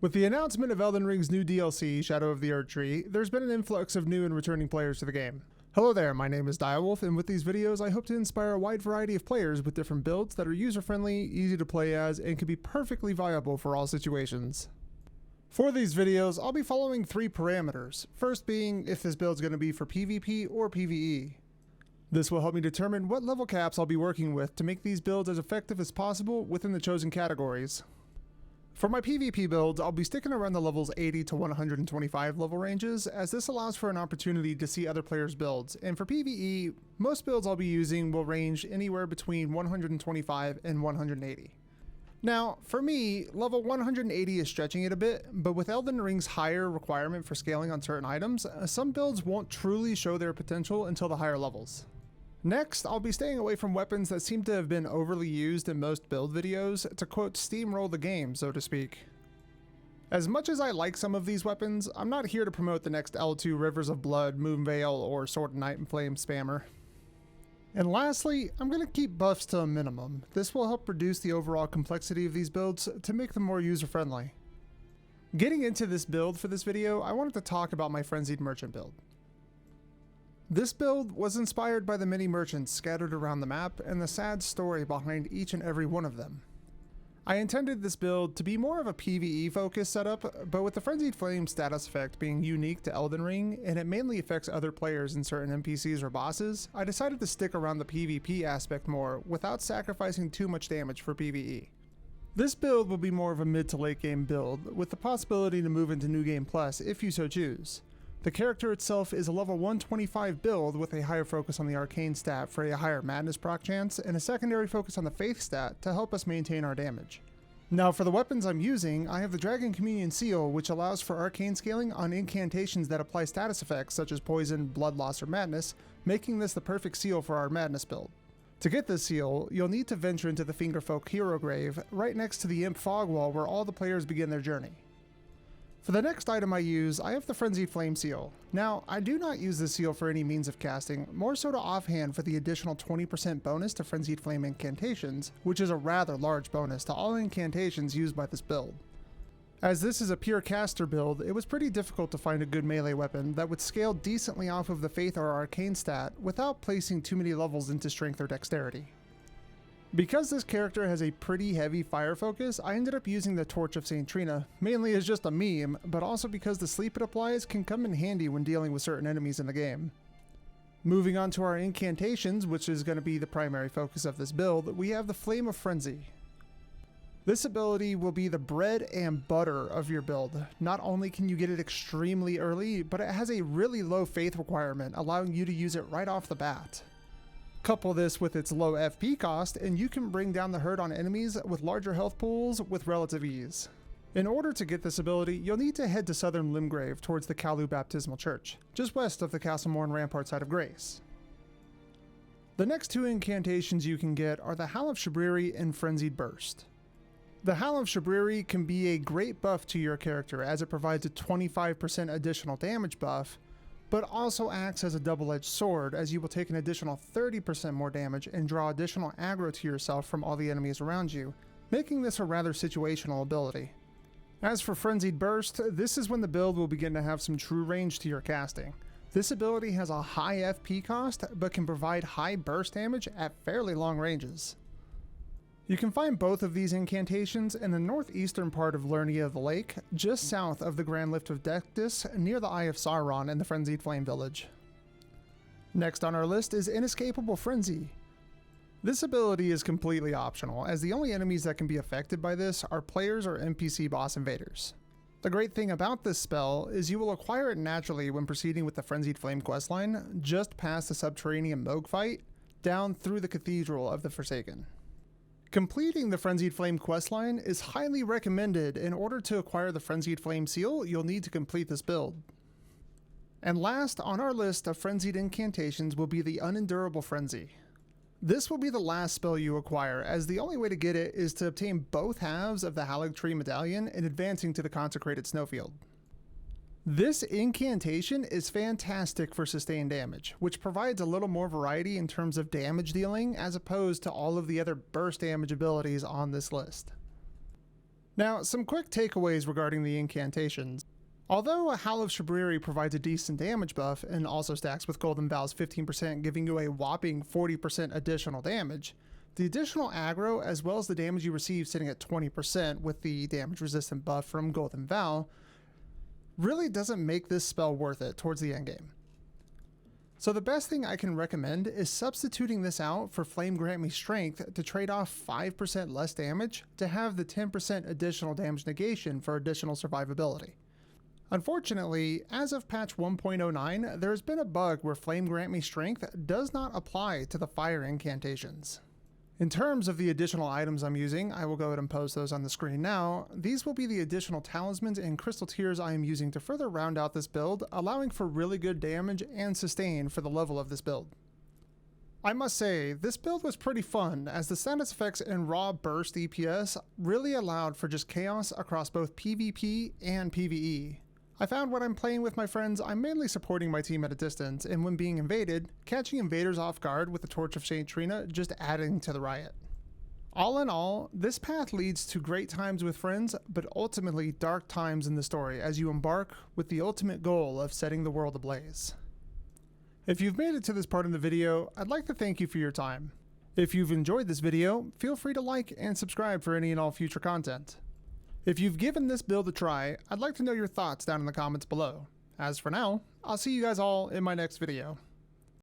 With the announcement of Elden Ring's new DLC, Shadow of the Erdtree, there's been an influx of new and returning players to the game. Hello there, my name is Daiwulf, and with these videos I hope to inspire a wide variety of players with different builds that are user-friendly, easy to play as, and can be perfectly viable for all situations. For these videos, I'll be following 3 parameters, first being if this build's going to be for PvP or PvE. This will help me determine what level caps I'll be working with to make these builds as effective as possible within the chosen categories. For my PvP builds, I'll be sticking around the levels 80 to 125 level ranges, as this allows for an opportunity to see other players' builds, and for PvE, most builds I'll be using will range anywhere between 125 and 180. Now, for me, level 180 is stretching it a bit, but with Elden Ring's higher requirement for scaling on certain items, some builds won't truly show their potential until the higher levels. Next, I'll be staying away from weapons that seem to have been overly used in most build videos to quote steamroll the game, so to speak. As much as I like some of these weapons, I'm not here to promote the next L2 Rivers of Blood, Moonveil, or Sword of Night and Flame spammer. And lastly, I'm going to keep buffs to a minimum. This will help reduce the overall complexity of these builds to make them more user-friendly. Getting into this build for this video, I wanted to talk about my Frenzied merchant build. This build was inspired by the many merchants scattered around the map and the sad story behind each and every one of them. I intended this build to be more of a PvE focused setup, but with the Frenzied Flame status effect being unique to Elden Ring and it mainly affects other players and certain NPCs or bosses, I decided to stick around the PvP aspect more without sacrificing too much damage for PvE. This build will be more of a mid to late game build, with the possibility to move into New Game Plus if you so choose. The character itself is a level 125 build with a higher focus on the arcane stat for a higher madness proc chance and a secondary focus on the faith stat to help us maintain our damage. Now for the weapons I'm using, I have the Dragon Communion Seal, which allows for arcane scaling on incantations that apply status effects such as poison, blood loss, or madness, making this the perfect seal for our madness build. To get this seal, you'll need to venture into the Fingerfolk Hero Grave right next to the Imp Fog Wall where all the players begin their journey. For the next item I use, I have the Frenzied Flame Seal. Now, I do not use this seal for any means of casting, more so to offhand for the additional 20% bonus to Frenzied Flame incantations, which is a rather large bonus to all incantations used by this build. As this is a pure caster build, it was pretty difficult to find a good melee weapon that would scale decently off of the Faith or Arcane stat without placing too many levels into Strength or Dexterity. Because this character has a pretty heavy fire focus, I ended up using the Torch of St. Trina, mainly as just a meme, but also because the sleep it applies can come in handy when dealing with certain enemies in the game. Moving on to our incantations, which is going to be the primary focus of this build, we have the Flame of Frenzy. This ability will be the bread and butter of your build. Not only can you get it extremely early, but it has a really low faith requirement, allowing you to use it right off the bat. Couple this with its low FP cost, and you can bring down the hurt on enemies with larger health pools with relative ease. In order to get this ability, you'll need to head to Southern Limgrave towards the Kalu Baptismal Church, just west of the Castlemorn Rampart side of Grace. The next 2 incantations you can get are the Howl of Shabriri and Frenzied Burst. The Howl of Shabriri can be a great buff to your character as it provides a 25% additional damage buff, but also acts as a double-edged sword as you will take an additional 30% more damage and draw additional aggro to yourself from all the enemies around you, making this a rather situational ability. As for Frenzied Burst, this is when the build will begin to have some true range to your casting. This ability has a high FP cost, but can provide high burst damage at fairly long ranges. You can find both of these incantations in the northeastern part of Lernia of the Lake, just south of the Grand Lift of Dectus, near the Eye of Sauron in the Frenzied Flame Village. Next on our list is Inescapable Frenzy. This ability is completely optional, as the only enemies that can be affected by this are players or NPC boss invaders. The great thing about this spell is you will acquire it naturally when proceeding with the Frenzied Flame questline, just past the subterranean Moog fight, down through the Cathedral of the Forsaken. Completing the Frenzied Flame questline is highly recommended. In order to acquire the Frenzied Flame Seal, you'll need to complete this build. And last on our list of Frenzied incantations will be the Unendurable Frenzy. This will be the last spell you acquire, as the only way to get it is to obtain both halves of the Haligtree Medallion and advancing to the Consecrated Snowfield. This incantation is fantastic for sustained damage, which provides a little more variety in terms of damage dealing as opposed to all of the other burst damage abilities on this list. Now, some quick takeaways regarding the incantations. Although a Howl of Shabriri provides a decent damage buff and also stacks with Golden Vow's 15%, giving you a whopping 40% additional damage, the additional aggro as well as the damage you receive sitting at 20% with the damage resistant buff from Golden Vow really doesn't make this spell worth it towards the endgame. So the best thing I can recommend is substituting this out for Flame Grant Me Strength to trade off 5% less damage to have the 10% additional damage negation for additional survivability. Unfortunately, as of patch 1.09, there has been a bug where Flame Grant Me Strength does not apply to the fire incantations. In terms of the additional items I'm using, I will go ahead and post those on the screen now. These will be the additional talismans and crystal tears I am using to further round out this build, allowing for really good damage and sustain for the level of this build. I must say, this build was pretty fun, as the status effects and raw burst DPS really allowed for just chaos across both PvP and PvE. I found when I'm playing with my friends, I'm mainly supporting my team at a distance, and when being invaded, catching invaders off guard with the Torch of Saint Trina just adding to the riot. All in all, this path leads to great times with friends, but ultimately dark times in the story as you embark with the ultimate goal of setting the world ablaze. If you've made it to this part in the video, I'd like to thank you for your time. If you've enjoyed this video, feel free to like and subscribe for any and all future content. If you've given this build a try, I'd like to know your thoughts down in the comments below. As for now, I'll see you guys all in my next video.